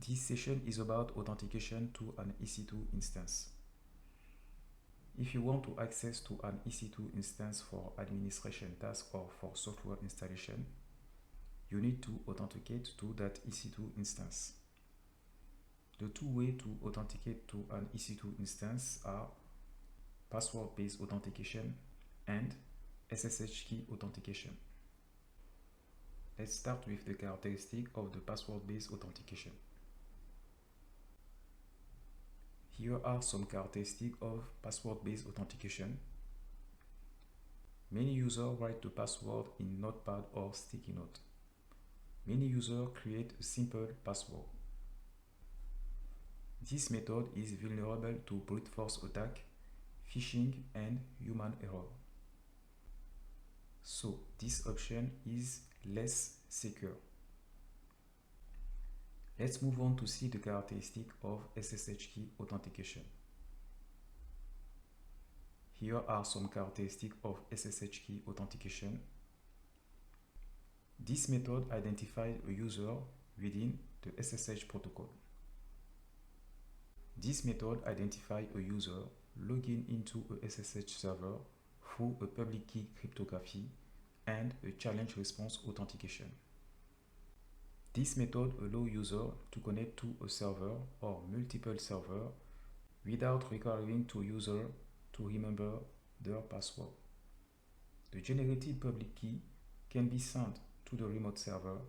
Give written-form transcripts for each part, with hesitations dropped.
This session is about authentication to an EC2 instance. If you want to access to an EC2 instance for administration task or for software installation, you need to authenticate to that EC2 instance. The two ways to authenticate to an EC2 instance are password-based authentication and SSH key authentication. Let's start with the characteristic of the password-based authentication. Here are some characteristics of password-based authentication. Many users write the password in Notepad or sticky note. Many users create a simple password. This method is vulnerable to brute force attack, phishing, and human error. So this option is less secure. Let's move on to see the characteristic of SSH key authentication. Here are some characteristics of SSH key authentication. This method identifies a user within the SSH protocol. This method identifies a user logging into a SSH server through a public key cryptography and a challenge response authentication. This method allows users to connect to a server or multiple servers without requiring the user to remember their password. The generated public key can be sent to the remote server,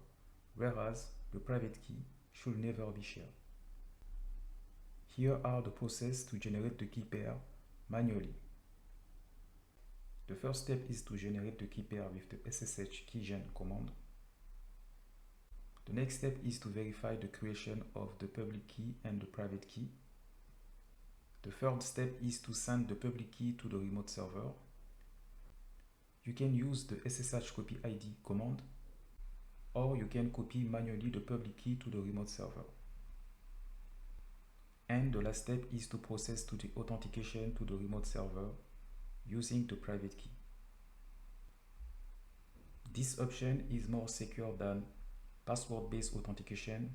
whereas the private key should never be shared. Here are the processes to generate the key pair manually. The first step is to generate the key pair with the SSH keygen command. The next step is to verify the creation of the public key and the private key. The third step is to send the public key to the remote server. You can use the SSH copy ID command, or you can copy manually the public key to the remote server. And the last step is to process to the authentication to the remote server using the private key. This option is more secure than password-based authentication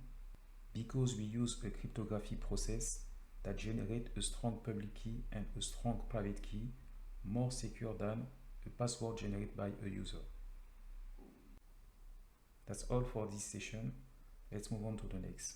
because we use a cryptography process that generates a strong public key and a strong private key, more secure than a password generated by a user. That's all for this session. Let's move on to the next.